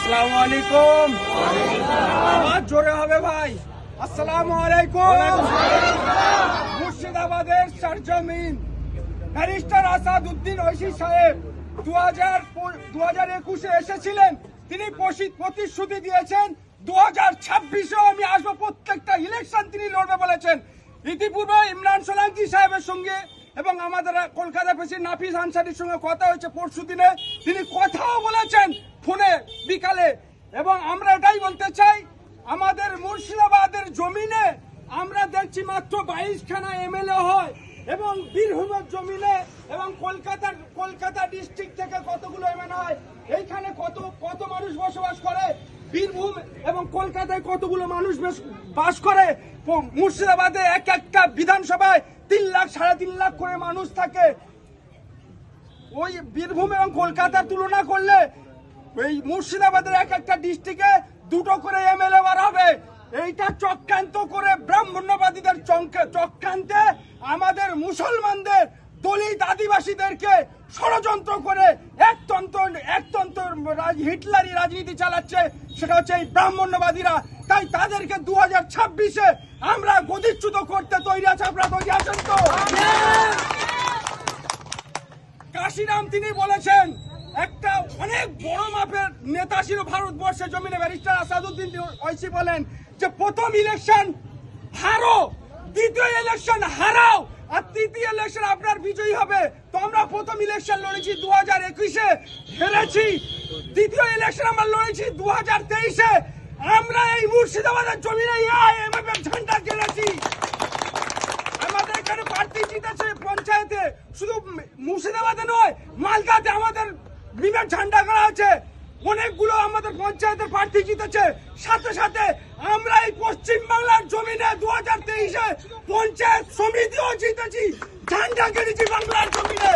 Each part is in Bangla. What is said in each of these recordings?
আসসালামু আলাইকুম। আওয়াজ জোরে হবে ভাই। আসসালামু আলাইকুম। মুর্শিদাবাদের সরজমিন ব্যারিস্টার আসাদউদ্দিন ঐশী সাহেব 2021-এ এসেছিলেন। তিনি প্রতিশ্রুতি দিয়েছেন 2026-এও আমি আসবো, প্রত্যেকটা ইলেকশন তিনি লড়বে বলেছেন। ইতিপূর্বে ইমরান সোলাঙ্কি সাহেবের সঙ্গে এবং আমাদের কলকাতা প্রেসিডেন্ট নাফিস আনসারির সঙ্গে কথা হয়েছে পরশু দিনে। তিনি কথাও বলেছেন ফোনে বিকালে। এবং আমরা এটাই বলতে চাই, আমাদের মুর্শিদাবাদের জমিনে আমরা দেখছি মাত্র 22খানা এমএলএ হয়, এবং বীরভূমের জমিনে এবং কলকাতা ডিস্ট্রিক্ট থেকে কতগুলো এমএলএ হয়। এইখানে কত মানুষ বসবাস করে, বীরভূম এবং কলকাতায় কতগুলো মানুষ বাস করে। মুর্শিদাবাদে একটা বিধানসভায় 3 লাখ 3.5 লাখ করে মানুষ থাকে। ওই বীরভূম এবং কলকাতার তুলনা করলে এই মুর্শিদাবাদের একটা ডিস্ট্রিক্টে 2টো করে এমএলএ বাড়াবে। এইটা চক্রান্ত করে ব্রাহ্মণ্যবাদীদের চক্রান্তে আমাদের মুসলমানদের দলিত আদিবাসীদেরকে ষড়যন্ত্র করে একতন্ত্র হিটলারি রাজনীতি চালাচ্ছে, সেটা হচ্ছে এই ব্রাহ্মণ্যবাদীরা। তাই তাদেরকে 2026-এ আমরা গদিচ্যুত করতে তৈরি আছি। আপনারা তৈরি আছেন তো? কাশিরাম তিনি বলেছেন একটা অনেক বড় মাপের নেতা ছিল ভারতবর্ষের জমিনে। ব্যারিস্টার আসাদউদ্দিন ঐশী বলেন যে প্রথম ইলেকশন হারো, দ্বিতীয় ইলেকশন হারাও, আর তৃতীয় ইলেকশন আপনার বিজয়ী হবে। তো আমরা প্রথম ইলেকশন লড়েছি 2021-এ, হেরেছি। দ্বিতীয় ইলেকশন আমরা লড়েছি 2023-এ। আমরা এই মুর্শিদাবাদের জমিনে এমএফএফ ঝান্ডা গেড়েছি। আমাদের এখানে প্রার্থী জিতেছে পঞ্চায়েতে, শুধু মুর্শিদাবাদে নয়, মালদাতে আমাদের বিমের ঝান্ডা করা আছে। অনেকগুলো আমাদের পঞ্চায়েতের প্রার্থী জিতেছে। সাথে সাথে আমরা এই পশ্চিম বাংলার জমিনে 2023-এ পঞ্চায়েত সমিতিও জিতেছি, ঝান্ডা গেড়েছি বাংলার জমিনে।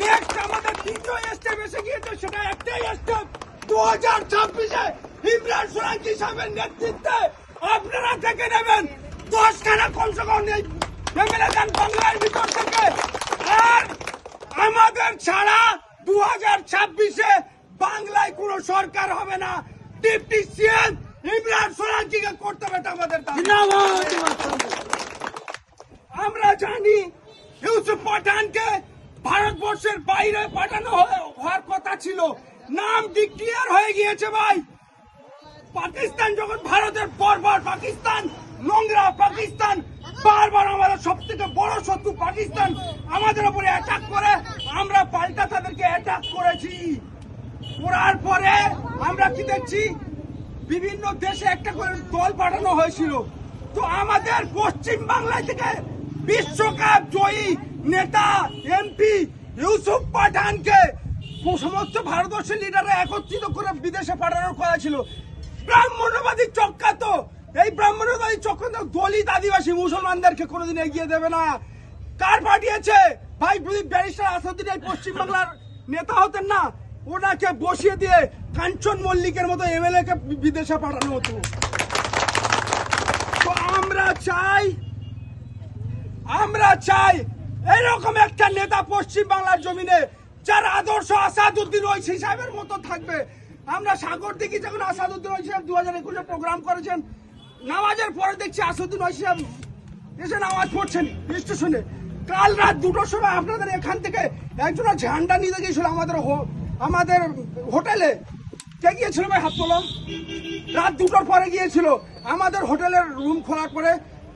নেক্সট আমাদের দ্বিতীয় স্টেপ এসে গিয়েছে, সেটা একটাই স্টেপ 2026-এ ইমরান সোলাঙ্কি সাহেবের নেতৃত্বে আপনারা থেকে নেবেন 10খানা কমসে কম এমএলএ দেন বাংলার ভিতর থেকে। আর আমাদের ছাড়া 2026-এ বাংলায় কোনো সরকার হবে না। ডিপটি সিএম ইমরান সোলাঙ্কিকে করতে হবে আমাদের দাবি। আমরা জানি ইউসুফ পাঠানকে ভারতবর্ষের বাইরে পাঠানো হওয়ার কথা ছিল, নাম ডিক্লেয়ার হয়ে গিয়েছে ভাই। পাকিস্তান যখন ভারতের বর্বর পাকিস্তান, নোংরা পাকিস্তান, বারবার আমাদের সব থেকে বড় শত্রু পাকিস্তান আমাদের উপরে অ্যাটাক করে, আমরা পাল্টা তাদেরকে অ্যাটাক করেছি। করার পরে আমরা কি দেখছি, বিভিন্ন দেশে একটা করে দল পাঠানো হয়েছিল। তো আমাদের পশ্চিম বাংলায় থেকে বিশ্বকাপ জয়ী নেতা এমপি ইউসুফ পাঠানকে সমস্ত ভারতবর্ষের লিডাররা একত্রিত করে বিদেশে পাঠানোর কথা ছিল। ব্রাহ্মণ্যবাদী চক্রান্ত, এই ব্রাহ্মণ্যবাদী চক্রান্ত দলিত আদিবাসী মুসলমানদেরকে কোনোদিন এগিয়ে দেবে না। কার পাঠিয়েছে ভাই? ব্যারিস্টার আসাদউদ্দিন এই পশ্চিম বাংলার নেতা হতেন না, ওনাকে বসিয়ে দিয়ে কাঞ্চন মল্লিকের মতো এমএলএ কে বিদেশে পাঠানো হতো। তো আমরা চাই এরকম একটা নেতা পশ্চিম বাংলার জমিনে, যার আদর্শ আসাদউদ্দিন ঐশী সাহেবের মতো থাকবে। আমরা সাগর দেখি যখন আসাদউদ্দিন ঐশী সাহেব 2021-এ প্রোগ্রাম করেছেন, নামাজের পরে দেখছি আসাদউদ্দিন ঐশী সাহেব এসে নামাজ পড়ছেন স্টেশনে। কাল রাত 2টোর সময় আপনাদের এখান থেকে একজন ঝান্ডা নিতে গিয়েছিল আমাদের হোটেলে। কে গিয়েছিল ভাই? হাত তোলাম। রাত 2টোর পরে গিয়েছিল। আমাদের হোটেলের রুম খোলার পরে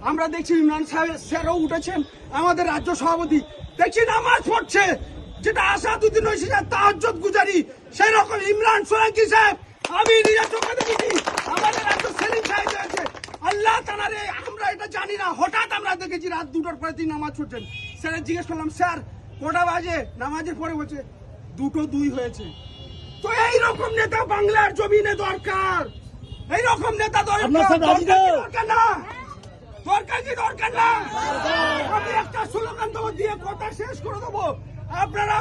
আমরা দেখছি ইমরান সাহেব স্যারও উঠেছেন, আমাদের রাজ্য সভাপতি দেখছি নামাজ পড়ছে, যেটা আসাদউদ্দিন ঐশী সাহেব তাহাজ্জুদ গুজারি, সেই রকম ইমরান সোলাঙ্কি সাহেব আমি নিজের চোখে দেখেছি। আমাদের রাজ্য সেলিম সাহেব হয়েছে, আল্লাহ তাআলা, আমরা এটা জানি না, হঠাৎ আমরা দেখেছি রাত 2টোর পরে তিনি নামাজ পড়ছেন। স্যার জিজ্ঞেস করলাম, স্যার কটা বাজে? নামাজের পরে বলছে 2:02 হয়েছে। তো এইরকম নেতা বাংলার জমিনে দরকার, এইরকম নেতা দরকার না? দরকার না। আমি একটা স্লোগান দেবো, দিয়ে কথা শেষ করে দেবো। আপনারা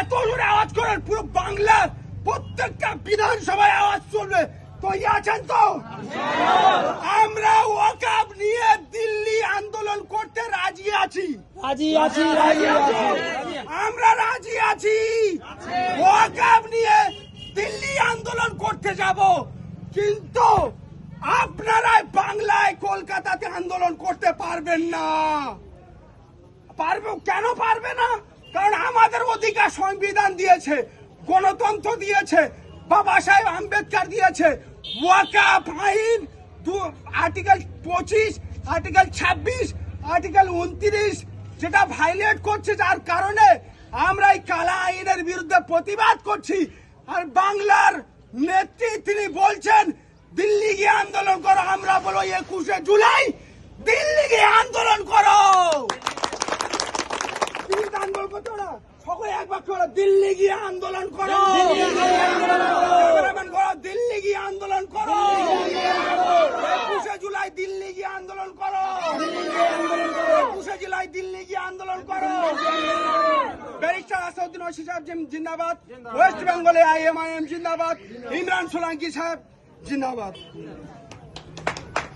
এত জোরে আওয়াজ করেন, পুরো বাংলার প্রত্যেকটা বিধানসভায় আওয়াজ চলবে। তৈরি আছেন তো? আমরা ওয়াকফ নিয়ে দিল্লি আন্দোলন করতে রাজি আছি। আমরা রাজি আছি। ওয়াকফ নিয়ে দিল্লি আন্দোলন করতে যাব, কিন্তু আপনারাই বাংলায় কলকাতাতে আন্দোলন করতে পারবেন না। পারবে কেন পারবে না? কারণ আমাদের অধিকার সংবিধান দিয়েছে, গণতন্ত্র দিয়েছে, বাবা সাহেব আম্বেদকর দিয়েছে। ওয়াকাফ আইন আর্টিকেল 25, আর্টিকেল 26, আর্টিকেল 29 যেটা ভাইলেট করছে, যার কারণে আমরা এই কালা আইনের বিরুদ্ধে প্রতিবাদ করছি। আর বাংলার নেত্রী তিনি বলছেন দিল্লি গিয়ে আন্দোলন করো। আমরা বলো 21শে জুলাই দিল্লি গিয়ে আন্দোলন করো। আন্দোলন করতে ওরা সকলে এক বাক্য ওরা দিল্লি গিয়ে আন্দোলন করো, দিল্লি গিয়ে আন্দোলন করো, 21শে জুলাই দিল্লি গিয়ে আন্দোলন করো, 21শে জুলাই দিল্লি গিয়ে আন্দোলন করো। ব্যারিস্টার আসাদুদ্দিন ওয়াইসি সাহেব জিন্দাবাদ, ওয়েস্ট বেঙ্গলে IMIM জিন্দাবাদ, ইমরান সোলাঙ্কি সাহেব জিন্দাবাদ।